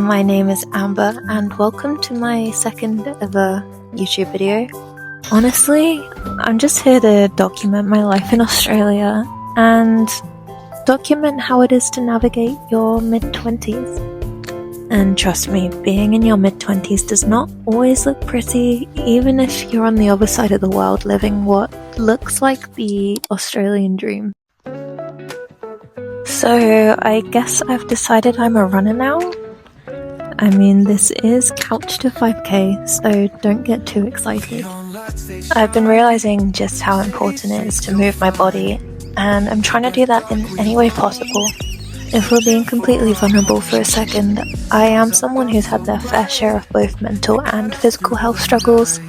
my name is Amber and welcome to my second ever YouTube video. Honestly, I'm just here to document my life in Australia and document how it is to navigate your mid-20s. And trust me, being in your mid-20s does not always look pretty, even if you're on the other side of the world living what looks like the Australian dream. So I guess I've decided I'm a runner now. I mean, this is couch to 5k, so don't get too excited. I've been realizing just how important it is to move my body, and I'm trying to do that in any way possible. If we're being completely vulnerable for a second, I am someone who's had their fair share of both mental and physical health struggles,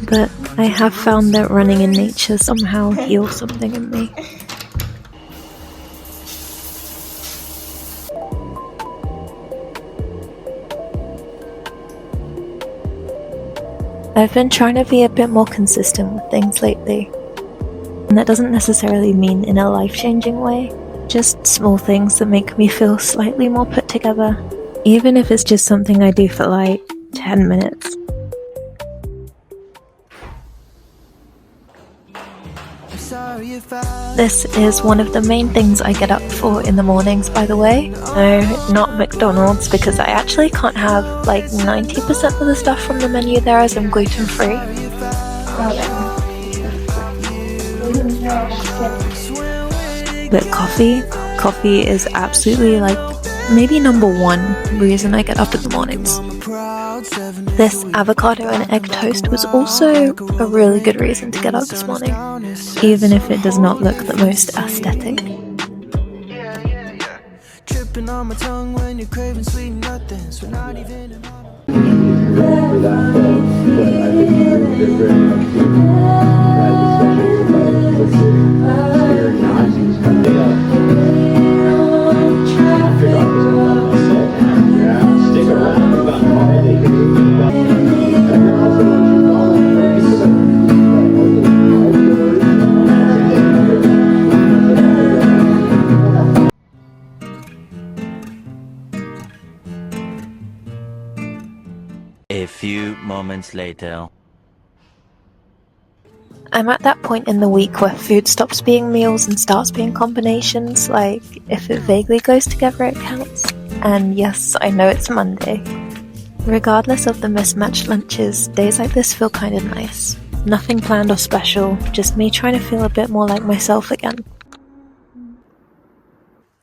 but I have found that running in nature somehow heals something in me. I've been trying to be a bit more consistent with things lately, and that doesn't necessarily mean in a life-changing way, just small things that make me feel slightly more put together, even if it's just something I do for like 10 minutes. This is one of the main things I get up for in the mornings, by the way. No, not McDonald's, because I actually can't have like 90% of the stuff from the menu there as I'm gluten free. But coffee is absolutely like maybe number one reason I get up in the mornings. This avocado and egg toast was also a really good reason to get up this morning, even if it does not look the most aesthetic. A few moments later. I'm at that point in the week where food stops being meals and starts being combinations, like if it vaguely goes together it counts. And yes, I know it's Monday. Regardless of the mismatched lunches, days like this feel kinda nice. Nothing planned or special, just me trying to feel a bit more like myself again.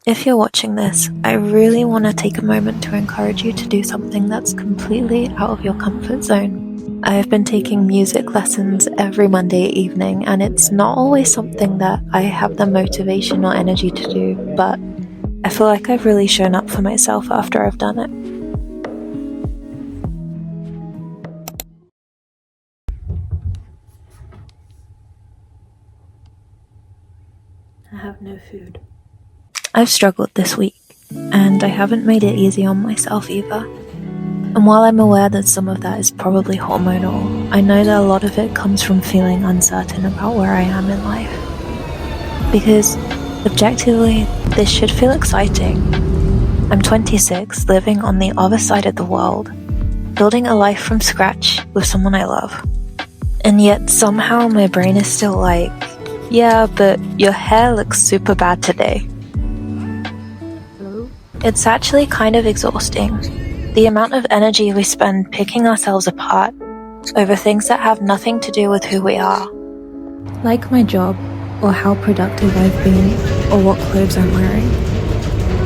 If you're watching this, I really want to take a moment to encourage you to do something that's completely out of your comfort zone. I have been taking music lessons every Monday evening, and it's not always something that I have the motivation or energy to do, but I feel like I've really shown up for myself after I've done it. I have no food. I've struggled this week, and I haven't made it easy on myself either. And while I'm aware that some of that is probably hormonal, I know that a lot of it comes from feeling uncertain about where I am in life. Because, objectively, this should feel exciting. I'm 26, living on the other side of the world, building a life from scratch with someone I love. And yet somehow my brain is still like, yeah, but your hair looks super bad today. It's actually kind of exhausting, the amount of energy we spend picking ourselves apart over things that have nothing to do with who we are. Like my job, or how productive I've been, or what clothes I'm wearing.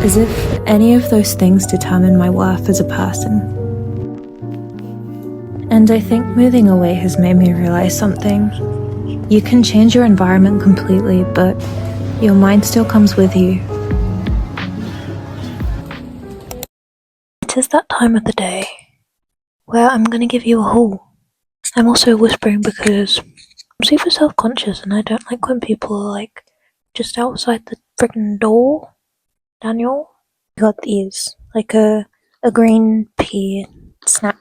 As if any of those things determine my worth as a person. And I think moving away has made me realize something. You can change your environment completely, but your mind still comes with you. It is that time of the day where I'm going to give you a haul. I'm also whispering because I'm super self-conscious and I don't like when people are like just outside the freaking door. Daniel, we got these, like a green pea snack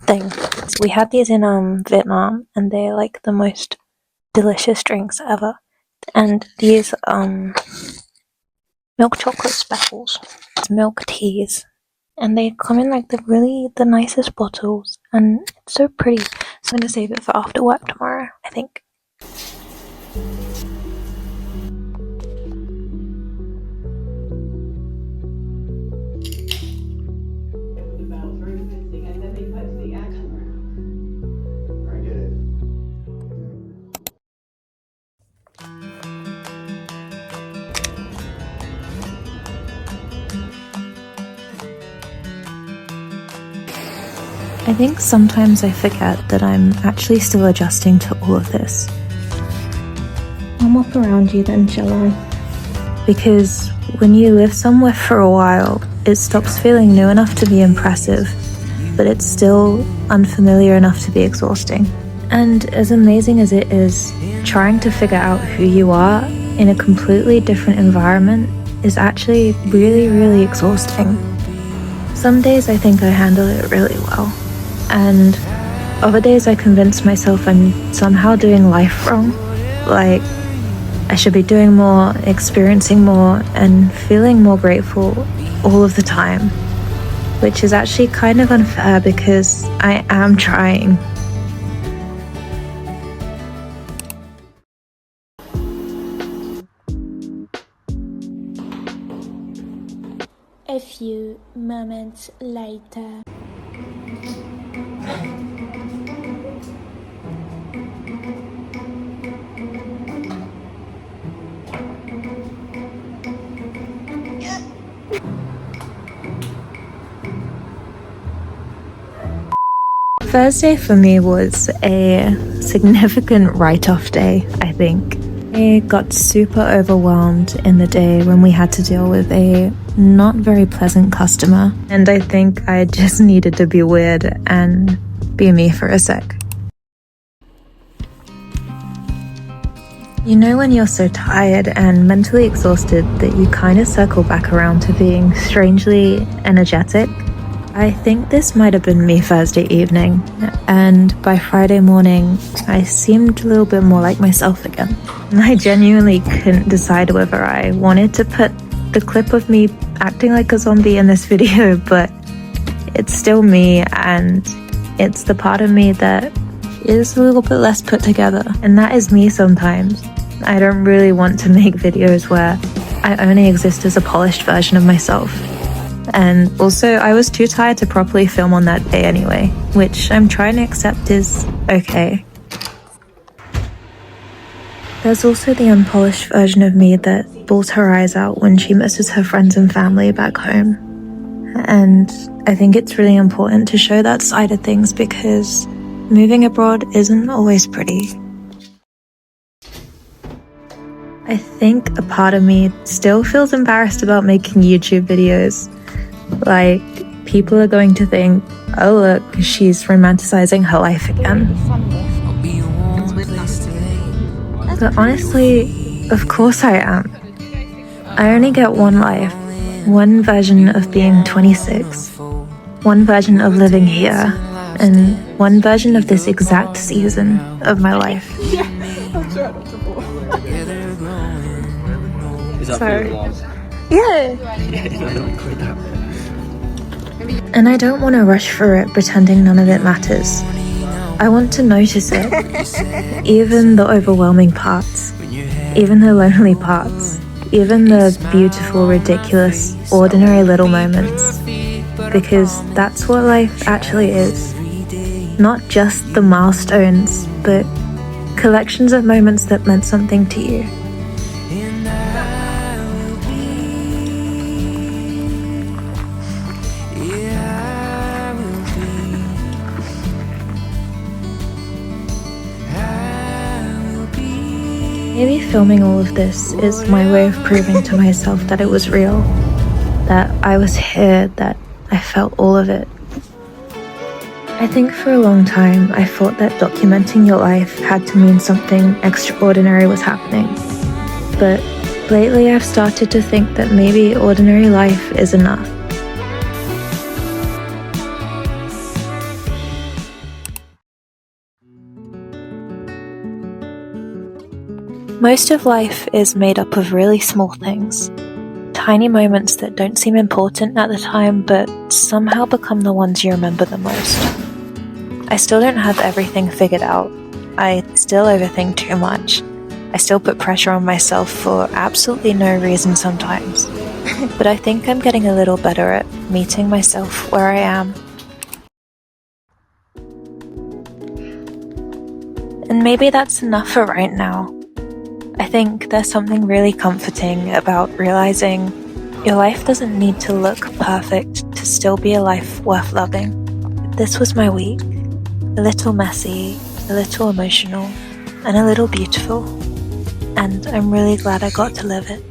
thing. So we had these in Vietnam, and they're like the most delicious drinks ever. And these milk chocolate speckles, it's milk teas. And they come in like the nicest bottles, and it's so pretty. So I'm gonna save it for after work tomorrow, I think. I think sometimes I forget that I'm actually still adjusting to all of this. I'll mop around you then, shall I? Because when you live somewhere for a while, it stops feeling new enough to be impressive, but it's still unfamiliar enough to be exhausting. And as amazing as it is, trying to figure out who you are in a completely different environment is actually really, really exhausting. Some days I think I handle it really well, and other days I convince myself I'm somehow doing life wrong. Like, I should be doing more, experiencing more, and feeling more grateful all of the time. Which is actually kind of unfair because I am trying. A few moments later. Thursday for me was a significant write-off day, I think. I got super overwhelmed in the day when we had to deal with a not very pleasant customer, and I think I just needed to be weird and be me for a sec. You know when you're so tired and mentally exhausted that you kind of circle back around to being strangely energetic? I think this might have been me Thursday evening, and by Friday morning, I seemed a little bit more like myself again. And I genuinely couldn't decide whether I wanted to put the clip of me acting like a zombie in this video, but it's still me, and it's the part of me that is a little bit less put together. And that is me sometimes. I don't really want to make videos where I only exist as a polished version of myself. And also, I was too tired to properly film on that day anyway, which I'm trying to accept is okay. There's also the unpolished version of me that bawls her eyes out when she misses her friends and family back home. And I think it's really important to show that side of things because moving abroad isn't always pretty. I think a part of me still feels embarrassed about making YouTube videos. Like, people are going to think, oh look, she's romanticizing her life again. But honestly, of course I am. I only get one life, one version of being 26, one version of living here, and one version of this exact season of my life. Sorry. Yeah. And I don't want to rush through it pretending none of it matters. I want to notice it, even the overwhelming parts, even the lonely parts, even the beautiful, ridiculous, ordinary little moments. Because that's what life actually is. Not just the milestones, but collections of moments that meant something to you. Maybe filming all of this is my way of proving to myself that it was real, that I was here, that I felt all of it. I think for a long time I thought that documenting your life had to mean something extraordinary was happening. But lately I've started to think that maybe ordinary life is enough. Most of life is made up of really small things. tiny moments that don't seem important at the time, but somehow become the ones you remember the most. I still don't have everything figured out. I still overthink too much. I still put pressure on myself for absolutely no reason sometimes. But I think I'm getting a little better at meeting myself where I am. And maybe that's enough for right now. I think there's something really comforting about realizing your life doesn't need to look perfect to still be a life worth loving. This was my week. A little messy, a little emotional, and a little beautiful. And I'm really glad I got to live it.